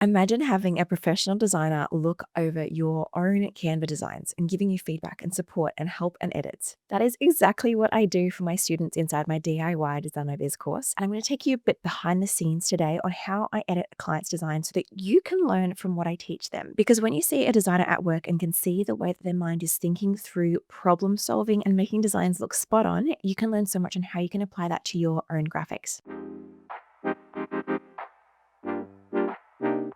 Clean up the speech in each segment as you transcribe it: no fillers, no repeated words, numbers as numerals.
Imagine having a professional designer look over your own Canva designs and giving you feedback and support and help and edits. That is exactly what I do for my students inside my DIY Design My Biz course. And I'm going to take you a bit behind the scenes today on how I edit a client's design so that you can learn from what I teach them. Because when you see a designer at work and can see the way that their mind is thinking through problem solving and making designs look spot on, you can learn so much on how you can apply that to your own graphics.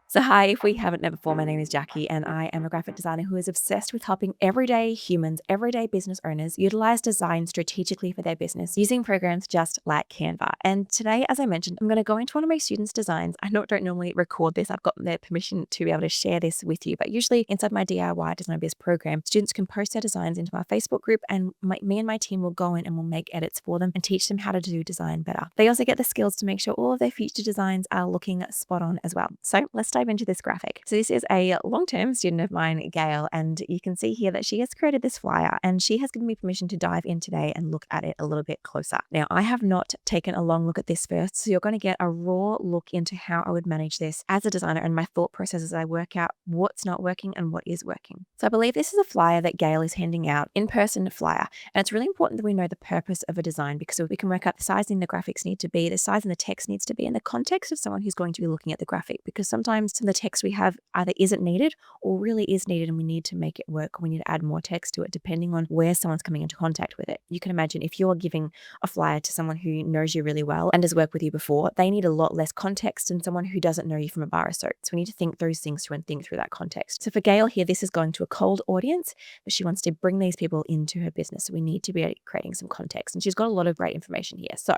So, hi, if we haven't met before, my name is Jackie, and I am a graphic designer who is obsessed with helping everyday humans, everyday business owners utilize design strategically for their business using programs just like Canva. And today, as I mentioned, I'm going to go into one of my students' designs. I don't normally record this. I've got their permission to be able to share this with you, but usually inside my DIY Design Biz program, students can post their designs into our Facebook group, and me and my team will go in and we'll make edits for them and teach them how to do design better. They also get the skills to make sure all of their future designs are looking spot on as well. So let's dive into this graphic. So this is a long-term student of mine, Gail, and you can see here that she has created this flyer and she has given me permission to dive in today and look at it a little bit closer. Now, I have not taken a long look at this first, so you're going to get a raw look into how I would manage this as a designer and my thought process as I work out what's not working and what is working. So I believe this is a flyer that Gail is handing out, in-person flyer, and it's really important that we know the purpose of a design because we can work out the sizing the graphics need to be, the size and the text needs to be, and the context of someone who's going to be looking at the graphic, because sometimes some of the text we have either isn't needed or really is needed and we need to make it work, or we need to add more text to it depending on where someone's coming into contact with it. You can imagine if you're giving a flyer to someone who knows you really well and has worked with you before, they need a lot less context than someone who doesn't know you from a bar of soap. So we need to think those things through and think through that context. So for Gail here, this is going to a cold audience, but she wants to bring these people into her business. So we need to be creating some context, and she's got a lot of great information here. So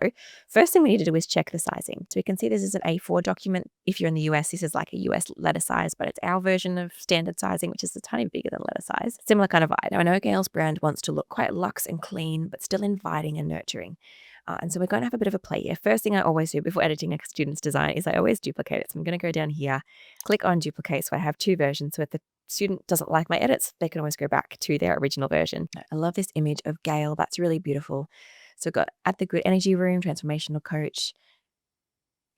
first thing we need to do is check the sizing. So we can see this is an A4 document. If you're in the US, this is like a US letter size, but it's our version of standard sizing, which is a tiny bigger than letter size. Similar kind of vibe. Now, I know Gail's brand wants to look quite luxe and clean, but still inviting and nurturing. And so we're going to have a bit of a play here. First thing I always do before editing a student's design is I always duplicate it. So I'm going to go down here, click on duplicate. So I have two versions. So if the student doesn't like my edits, they can always go back to their original version. I love this image of Gail. That's really beautiful. So got at the Good Energy Room, transformational coach,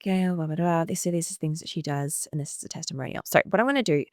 Gail, blah, blah, blah. This is things that she does, and this is a testimonial. So what I'm going to do,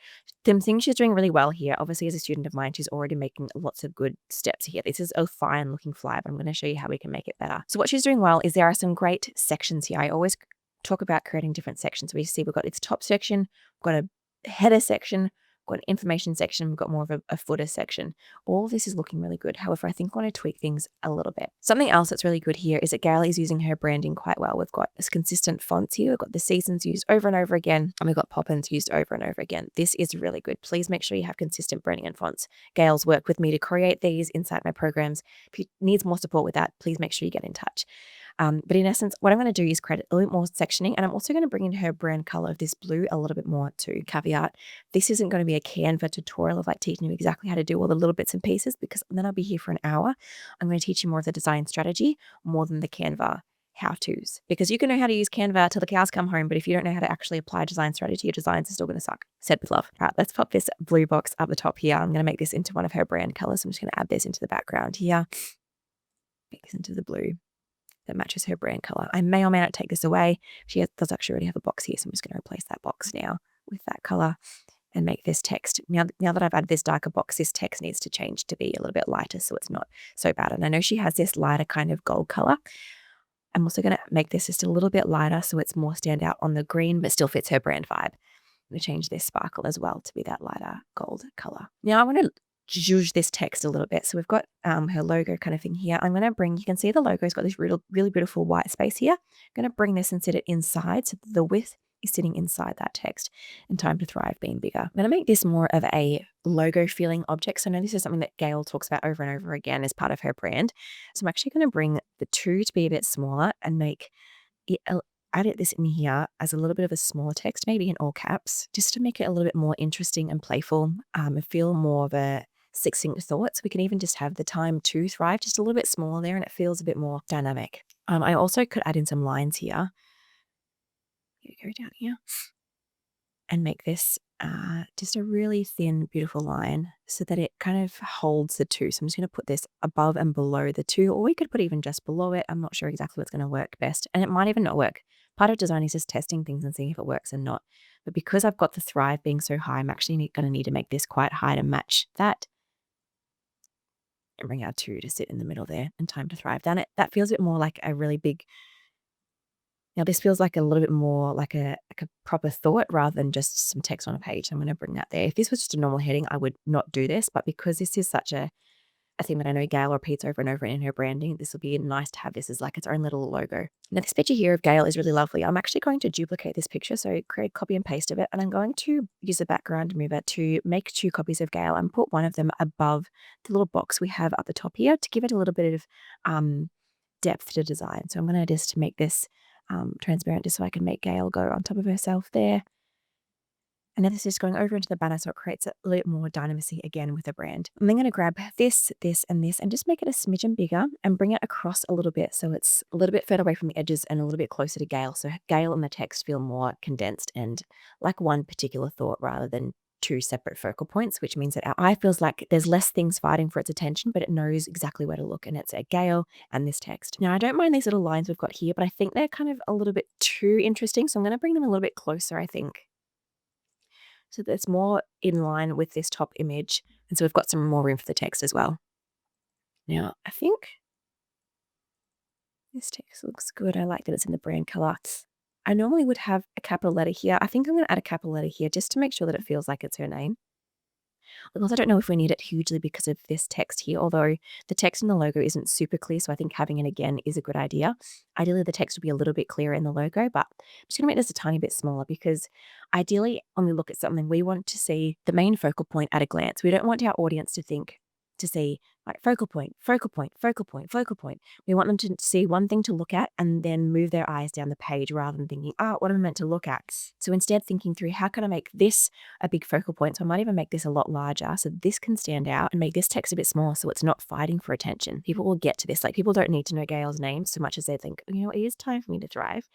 the thing she's doing really well here, obviously as a student of mine, she's already making lots of good steps here. This is a fine looking flyer, but I'm going to show you how we can make it better. So what she's doing well is there are some great sections here. I always talk about creating different sections. We see we've got its top section, we've got a header section, we've got an information section, we've got more of a footer section. All of this is looking really good. However, I think I want to tweak things a little bit. Something else that's really good here is that Gail is using her branding quite well. We've got this consistent fonts here. We've got the seasons used over and over again, and we've got pop-ins used over and over again. This is really good. Please make sure you have consistent branding and fonts. Gail's worked with me to create these inside my programs. If you need more support with that, please make sure you get in touch. But in essence, what I'm going to do is create a little bit more sectioning, and I'm also going to bring in her brand color of this blue a little bit more too. Caveat, this isn't going to be a Canva tutorial of like teaching you exactly how to do all the little bits and pieces, because then I'll be here for an hour. I'm going to teach you more of the design strategy more than the Canva how-tos, because you can know how to use Canva till the cows come home, but if you don't know how to actually apply design strategy, your designs are still going to suck. Said with love. All right, let's pop this blue box up the top here. I'm going to make this into one of her brand colors. I'm just going to add this into the background here. Make this into the blue that matches her brand color. I may or may not take this away. Does actually already have a box here, so I'm just going to replace that box now with that color and make this text. Now that I've added this darker box, this text needs to change to be a little bit lighter so it's not so bad. And I know she has this lighter kind of gold color. I'm also going to make this just a little bit lighter so it's more stand out on the green, but still fits her brand vibe. I'm going to change this sparkle as well to be that lighter gold color. Now I want to zhuzh this text a little bit. So we've got her logo kind of thing here. I'm going to bring, you can see the logo's got this really beautiful white space here. I'm going to bring this and sit it inside so the width is sitting inside that text, and Time to Thrive being bigger. I'm going to make this more of a logo feeling object. So I know this is something that Gail talks about over and over again as part of her brand. So I'm actually going to bring the two to be a bit smaller and make it add this in here as a little bit of a smaller text, maybe in all caps, just to make it a little bit more interesting and playful, and feel more of a succinct thoughts. We can even just have the Time to Thrive just a little bit smaller there, and it feels a bit more dynamic. I also could add in some lines here. Go down here and make this just a really thin, beautiful line so that it kind of holds the two. So I'm just going to put this above and below the two, or we could put even just below it. I'm not sure exactly what's going to work best, and it might even not work. Part of design is just testing things and seeing if it works and not. But because I've got the thrive being so high, I'm actually going to need to make this quite high to match that. And bring our 2 to sit in the middle there, and time to thrive. Then that feels a bit more like a really big. Now this feels like a little bit more like a proper thought rather than just some text on a page. I'm going to bring that there. If this was just a normal heading, I would not do this, but because this is such a thing that I know Gail repeats over and over in her branding, this will be nice to have this as like its own little logo. Now this picture here of Gail is really lovely. I'm actually going to duplicate this picture, so create copy and paste of it, and I'm going to use the background mover to make 2 copies of Gail and put one of them above the little box we have at the top here to give it a little bit of depth to design. So I'm going to just make this transparent just so I can make Gail go on top of herself there. And now this is going over into the banner, so it creates a little bit more dynamism again with the brand. I'm then going to grab this, and this, and just make it a smidgen bigger and bring it across a little bit so it's a little bit further away from the edges and a little bit closer to Gail. So Gail and the text feel more condensed and like one particular thought rather than 2 separate focal points, which means that our eye feels like there's less things fighting for its attention, but it knows exactly where to look, and it's at Gail and this text. Now, I don't mind these little lines we've got here, but I think they're kind of a little bit too interesting, so I'm going to bring them a little bit closer, I think, so that it's more in line with this top image. And so we've got some more room for the text as well. Now, I think this text looks good. I like that it's in the brand color. I normally would have a capital letter here. I think I'm going to add a capital letter here just to make sure that it feels like it's her name. Because I don't know if we need it hugely because of this text here, although the text in the logo isn't super clear, so I think having it again is a good idea. Ideally, the text would be a little bit clearer in the logo, but I'm just going to make this a tiny bit smaller because ideally, when we look at something, we want to see the main focal point at a glance. We don't want our audience to see like focal point, focal point, focal point, focal point. We want them to see one thing to look at and then move their eyes down the page rather than thinking, what am I meant to look at? So instead thinking through, how can I make this a big focal point? So I might even make this a lot larger so this can stand out and make this text a bit smaller so it's not fighting for attention. People will get to this. Like people don't need to know Gail's name so much as they think, it is time for me to thrive.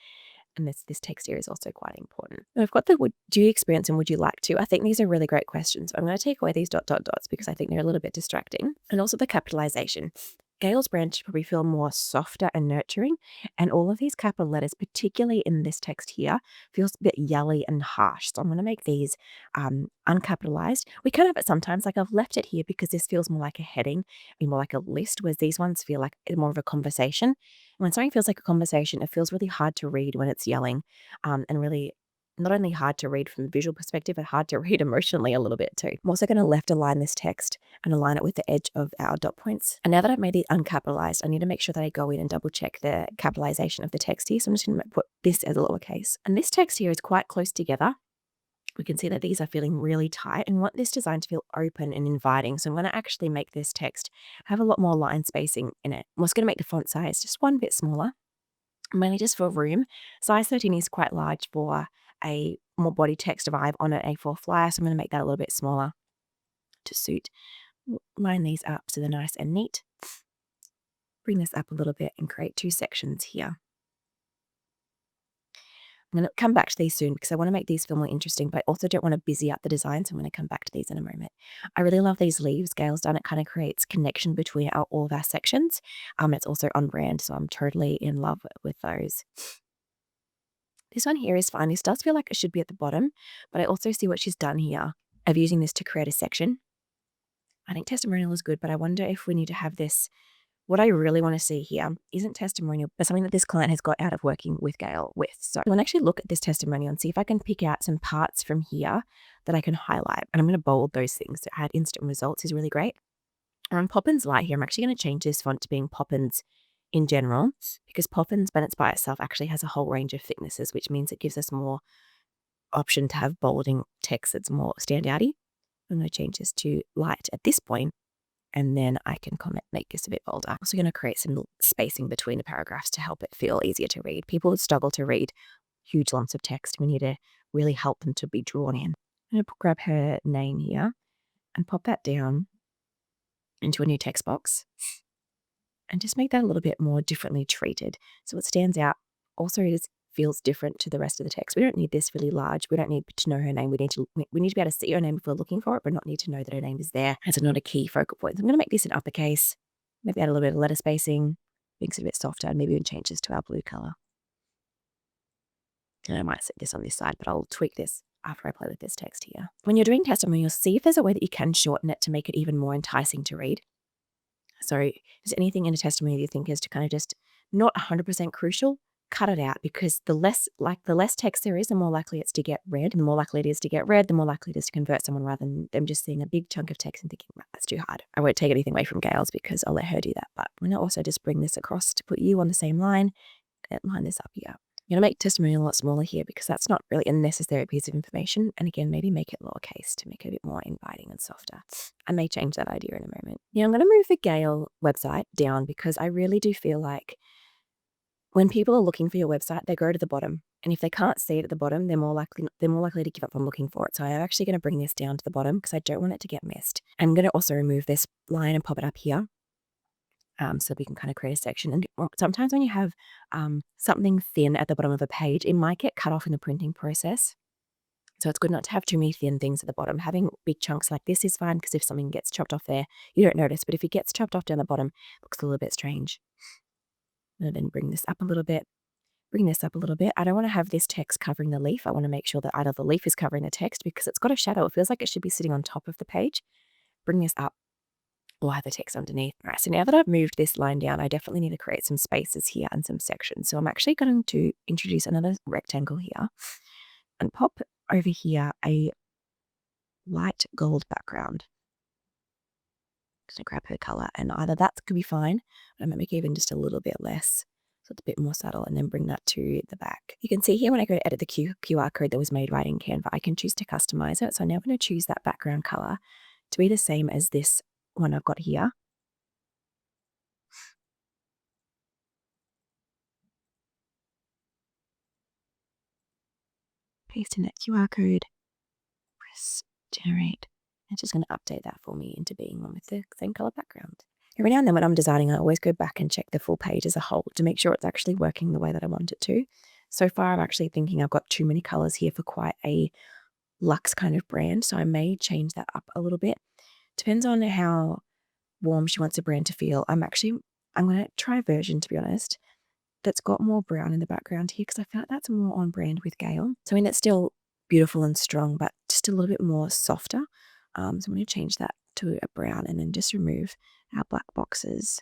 And this text here is also quite important. Now, I've got the would you experience and would you like to? I think these are really great questions. I'm going to take away these ... dots because I think they're a little bit distracting. And also the capitalization. Gail's brand should probably feel more softer and nurturing. And all of these capital letters, particularly in this text here, feels a bit yelly and harsh. So I'm going to make these uncapitalized. We can have it sometimes, like I've left it here because this feels more like a heading, more like a list, whereas these ones feel like more of a conversation. When something feels like a conversation, it feels really hard to read when it's yelling, and really not only hard to read from a visual perspective, but hard to read emotionally a little bit too. I'm also going to left align this text and align it with the edge of our dot points. And now that I've made it uncapitalized, I need to make sure that I go in and double check the capitalization of the text here. So I'm just going to put this as a lowercase. And this text here is quite close together. We can see that these are feeling really tight and want this design to feel open and inviting. So I'm going to actually make this text have a lot more line spacing in it. I'm also going to make the font size just one bit smaller, mainly just for room. Size 13 is quite large for a more body text vibe on an A4 flyer, so I'm going to make that a little bit smaller to suit. Line these up so they're nice and neat. Bring this up a little bit and create 2 sections here. I'm going to come back to these soon because I want to make these feel more interesting, but I also don't want to busy up the design, so I'm going to come back to these in a moment. I really love these leaves Gail's done. It kind of creates connection between all of our sections. It's also on brand, so I'm totally in love with those. This one here is fine. This does feel like it should be at the bottom, but I also see what she's done here of using this to create a section. I think testimonial is good, but I wonder if we need to have this. What I really want to see here isn't testimonial, but something that this client has got out of working with Gail with. So I want to actually look at this testimonial and see if I can pick out some parts from here that I can highlight. And I'm going to bold those things. To add instant results is really great. On Poppins Light here, I'm actually going to change this font to being Poppins in general, because Poppins, when it's by itself, actually has a whole range of thicknesses, which means it gives us more option to have bolding text that's more standouty. I'm going to change this to light at this point, and then I can make this a bit bolder. I'm also going to create some spacing between the paragraphs to help it feel easier to read. People struggle to read huge lumps of text. We need to really help them to be drawn in. I'm going to grab her name here and pop that down into a new text box and just make that a little bit more differently treated so it stands out. Also, it feels different to the rest of the text. We don't need this really large. We don't need to know her name. We need to be able to see her name if we're looking for it, but not need to know that her name is there. It's not a key focal point. So I'm going to make this in uppercase, maybe add a little bit of letter spacing, makes it a bit softer, and maybe even change this to our blue color. And I might set this on this side, but I'll tweak this after I play with this text here. When you're doing testimonials, see if there's a way that you can shorten it to make it even more enticing to read. So if there's anything in a testimonial you think is to kind of just not 100% crucial, cut it out, because the less text there is, the more likely it's to get read. And the more likely it is to get read, the more likely it is to convert someone rather than them just seeing a big chunk of text and thinking, "Right, that's too hard." I won't take anything away from Gail's because I'll let her do that. But I'm going to also just bring this across to put you on the same line and line this up here. You're going to make testimonial a lot smaller here because that's not really a necessary piece of information. And again, maybe make it lowercase to make it a bit more inviting and softer. I may change that idea in a moment. Now I'm going to move the Gail website down because I really do feel like when people are looking for your website, they go to the bottom. And if they can't see it at the bottom, they're more likely to give up on looking for it. So I'm actually going to bring this down to the bottom because I don't want it to get missed. I'm going to also remove this line and pop it up here. So we can kind of create a section. And sometimes when you have something thin at the bottom of a page, it might get cut off in the printing process. So it's good not to have too many thin things at the bottom. Having big chunks like this is fine because if something gets chopped off there, you don't notice. But if it gets chopped off down the bottom, it looks a little bit strange. And then bring this up a little bit. I don't want to have this text covering the leaf. I want to make sure that either the leaf is covering the text because it's got a shadow. It feels like it should be sitting on top of the page. Bring this up. Or have the text underneath. All right, so now that I've moved this line down, I definitely need to create some spaces here and some sections. So I'm actually going to introduce another rectangle here and pop over here a light gold background. I'm going to grab her color, and either that could be fine, but I might make even just a little bit less, so it's a bit more subtle, and then bring that to the back. You can see here when I go to edit the QR code that was made right in Canva, I can choose to customize it. So now I'm going to choose that background color to be the same as this one I've got here. Paste in that QR code, press generate. It's just going to update that for me into being one with the same color background. Every now and then when I'm designing, I always go back and check the full page as a whole to make sure it's actually working the way that I want it to. So far, I'm actually thinking I've got too many colors here for quite a luxe kind of brand. So I may change that up a little bit. Depends on how warm she wants a brand to feel. I'm going to try a version, to be honest, that's got more brown in the background here because I feel like that's more on brand with Gail. So I mean, it's still beautiful and strong, but just a little bit more softer. So I'm going to change that to a brown and then just remove our black boxes.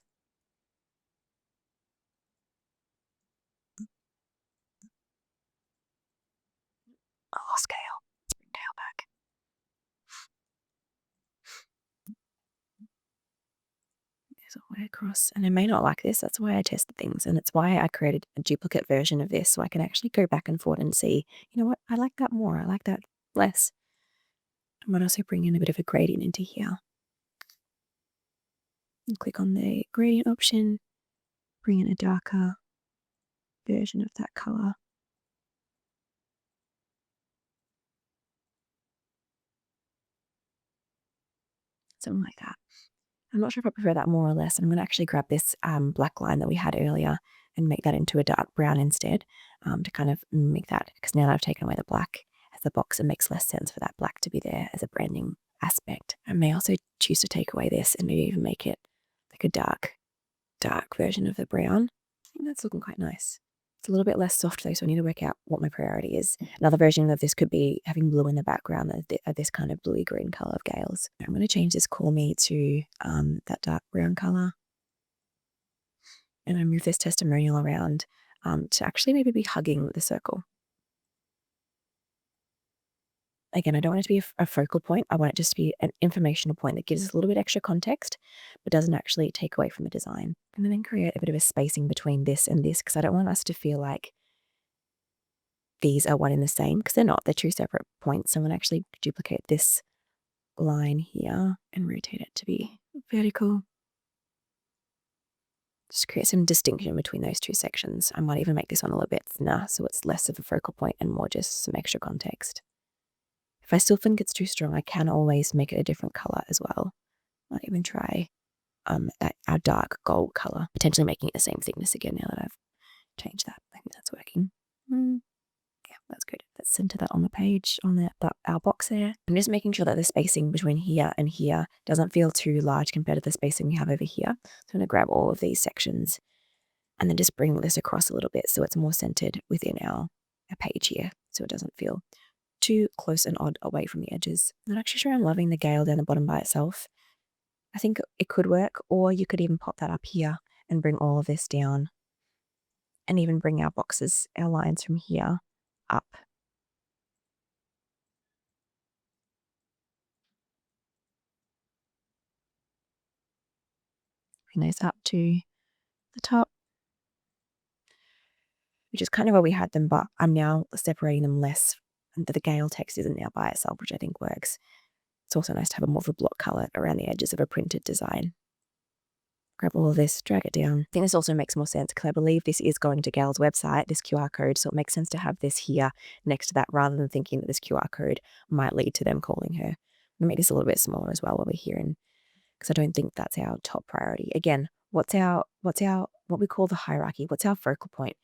I lost Gail. Let's bring Gail back. There's a way across, and I may not like this. That's why I tested things, and it's why I created a duplicate version of this so I can actually go back and forth and see, you know what, I like that more. I like that less. I might also bring in a bit of a gradient into here. And click on the gradient option, bring in a darker version of that color. Something like that. I'm not sure if I prefer that more or less. I'm going to actually grab this black line that we had earlier and make that into a dark brown instead to kind of make that, because now that I've taken away the black as the box, it makes less sense for that black to be there as a branding aspect. I may also choose to take away this and maybe even make it like a dark version of the brown. I think that's looking quite nice. It's a little bit less soft though, so I need to work out what my priority is. Another version of this could be having blue in the background of this kind of bluey green color of Gail's. I'm going to change this Call Me to that dark brown color. And I move this testimonial around to actually maybe be hugging the circle. Again, I don't want it to be a focal point. I want it just to be an informational point that gives us a little bit extra context, but doesn't actually take away from the design. And then create a bit of a spacing between this and this, because I don't want us to feel like these are one and the same, because they're not. They're two separate points. So I'm going to actually duplicate this line here and rotate it to be vertical. Just create some distinction between those two sections. I might even make this one a little bit thinner so it's less of a focal point and more just some extra context. If I still think it's too strong, I can always make it a different color as well. Might even try our dark gold color, potentially making it the same thickness again now that I've changed that. I think that's working. Yeah, that's good. Let's center that on the page, on our box there. I'm just making sure that the spacing between here and here doesn't feel too large compared to the spacing we have over here. So I'm going to grab all of these sections and then just bring this across a little bit so it's more centered within our a page here so it doesn't feel too close and odd away from the edges. I'm not actually sure I'm loving the Gail down the bottom by itself. I think it could work, or you could even pop that up here and bring all of this down and even bring our boxes, our lines from here up. Bring those up to the top, which is kind of where we had them, but I'm now separating them less. And the Gail text isn't now by itself, which I think works. It's also nice to have a more of a block color around the edges of a printed design. Grab all of this, drag it down. I think this also makes more sense because I believe this is going to Gail's website, this QR code, so it makes sense to have this here next to that rather than thinking that this QR code might lead to them calling her. I'm gonna make this a little bit smaller as well while we're here, and because I don't think that's our top priority. Again, what we call the hierarchy? What's our focal point?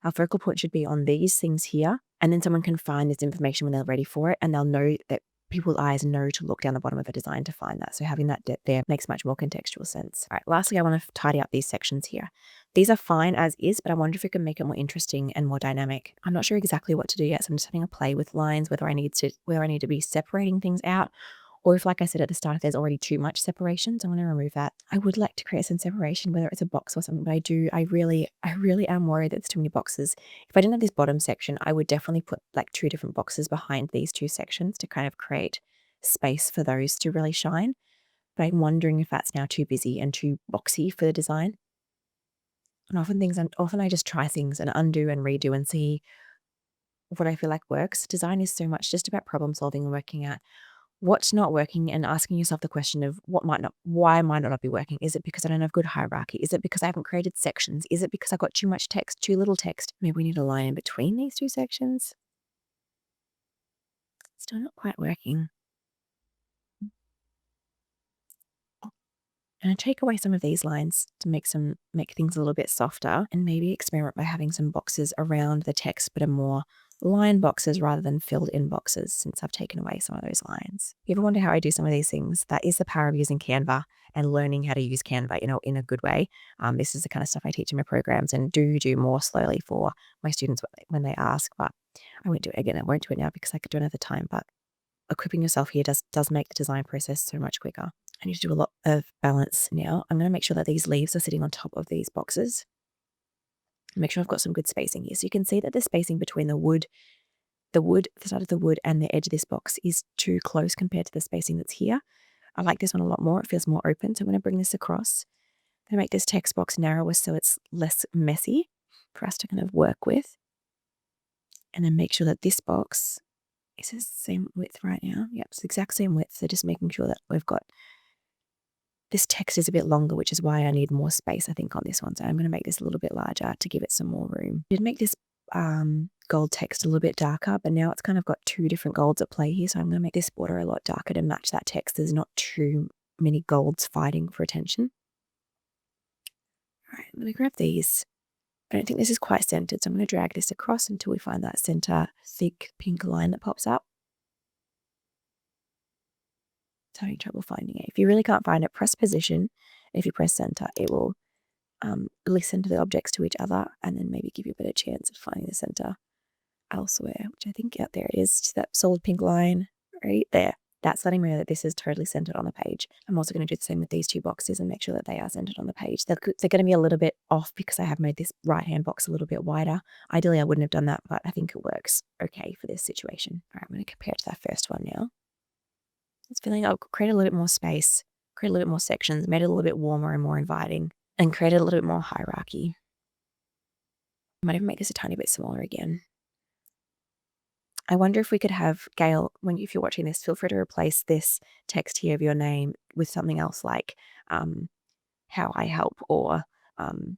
Our focal point should be on these things here, and then someone can find this information when they're ready for it, and they'll know that people's eyes know to look down the bottom of a design to find that. So having that depth there makes much more contextual sense. All right, lastly, I want to tidy up these sections here. These are fine as is, but I wonder if we can make it more interesting and more dynamic. I'm not sure exactly what to do yet, so I'm just having a play with lines, whether I need to be separating things out, or if, like I said at the start, if there's already too much separation, so I'm going to remove that. I would like to create some separation, whether it's a box or something, but I really am worried that there's too many boxes. If I didn't have this bottom section, I would definitely put like 2 different boxes behind these 2 sections to kind of create space for those to really shine. But I'm wondering if that's now too busy and too boxy for the design. And often I just try things and undo and redo and see what I feel like works. Design is so much just about problem solving and working out what's not working and asking yourself the question of why might not be working? Is it because I don't have good hierarchy? Is it because I haven't created sections? Is it because I got too much text, too little text? Maybe we need a line in between these 2 sections. Still not quite working. And I take away some of these lines to make things a little bit softer, and maybe experiment by having some boxes around the text, but are more line boxes rather than filled in boxes, since I've taken away some of those lines. If you ever wonder how I do some of these things, that is the power of using Canva and learning how to use Canva in a good way. This is the kind of stuff I teach in my programs and do more slowly for my students when they ask, but I won't do it again. I won't do it now because I don't have the time, but equipping yourself here does make the design process so much quicker. I need to do a lot of balance now. I'm going to make sure that these leaves are sitting on top of these boxes. Make sure I've got some good spacing here. So you can see that the spacing between the start of the wood and the edge of this box is too close compared to the spacing that's here. I like this one a lot more. It feels more open. So I'm going to bring this across. I'm going to make this text box narrower so it's less messy for us to kind of work with. And then make sure that this box is the same width right now. Yep, it's the exact same width. So just making sure that we've got this text is a bit longer, which is why I need more space, I think, on this one. So I'm going to make this a little bit larger to give it some more room. I did make this gold text a little bit darker, but now it's kind of got 2 different golds at play here. So I'm going to make this border a lot darker to match that text. There's not too many golds fighting for attention. All right, let me grab these. I don't think this is quite centered, so I'm going to drag this across until we find that center thick pink line that pops up. Having trouble finding it. If you really can't find it, press position. If you press center, it will listen to the objects to each other and then maybe give you a better chance of finding the center elsewhere, which I think, yeah, there it is, that solid pink line right there. That's letting me know that this is totally centered on the page. I'm also going to do the same with these 2 boxes and make sure that they are centered on the page. They're going to be a little bit off because I have made this right-hand box a little bit wider. Ideally, I wouldn't have done that, but I think it works okay for this situation. All right, I'm going to compare it to that first one now. It's feeling I'll create a little bit more space, create a little bit more sections, made it a little bit warmer and more inviting, and create a little bit more hierarchy. I might even make this a tiny bit smaller again. I wonder if we could have Gail, if you're watching this, feel free to replace this text here of your name with something else like how I help or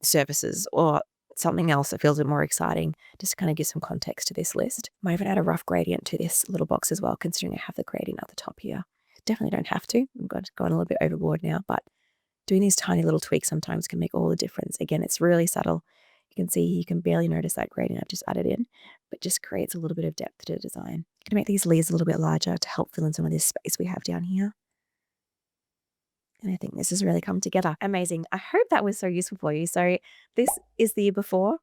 services or something else that feels a bit more exciting, just to kind of give some context to this list. Might even add a rough gradient to this little box as well, considering I have the gradient at the top here. Definitely don't have to. I'm going a little bit overboard now, but doing these tiny little tweaks sometimes can make all the difference. Again, it's really subtle. You can see you can barely notice that gradient I've just added in, but just creates a little bit of depth to the design. I'm going to make these leaves a little bit larger to help fill in some of this space we have down here. And I think this has really come together. Amazing. I hope that was so useful for you. So this is the before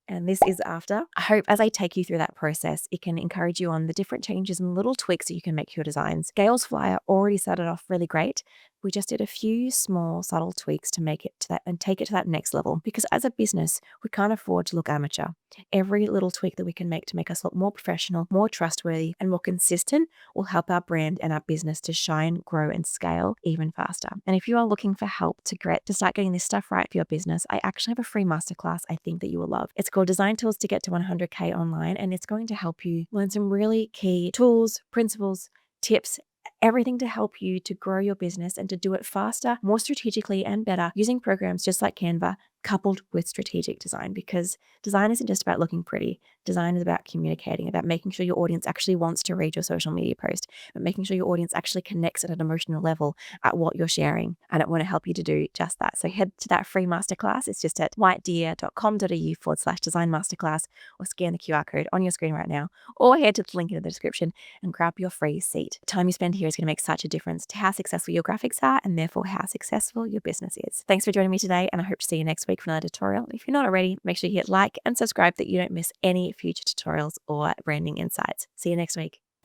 And this is after. I hope as I take you through that process, it can encourage you on the different changes and little tweaks that you can make to your designs. Gail's flyer already started off really great. We just did a few small, subtle tweaks to make it to that and take it to that next level. Because as a business, we can't afford to look amateur. Every little tweak that we can make us look more professional, more trustworthy, and more consistent will help our brand and our business to shine, grow, and scale even faster. And if you are looking for help to start getting this stuff right for your business, I actually have a free masterclass I think that you will love. It's called Design Tools to Get to 100K Online, and it's going to help you learn some really key tools, principles, tips, everything to help you to grow your business and to do it faster, more strategically, and better using programs just like Canva, coupled with strategic design. Because design isn't just about looking pretty. Design is about communicating, about making sure your audience actually wants to read your social media post, but making sure your audience actually connects at an emotional level at what you're sharing. And I want to help you to do just that. So head to that free masterclass. It's just at whitedeer.com.au/design masterclass, or scan the QR code on your screen right now, or head to the link in the description and grab your free seat. The time you spend here is going to make such a difference to how successful your graphics are and therefore how successful your business is. Thanks for joining me today, and I hope to see you next week for another tutorial. If you're not already, make sure you hit like and subscribe that you don't miss any future tutorials or branding insights. See you next week.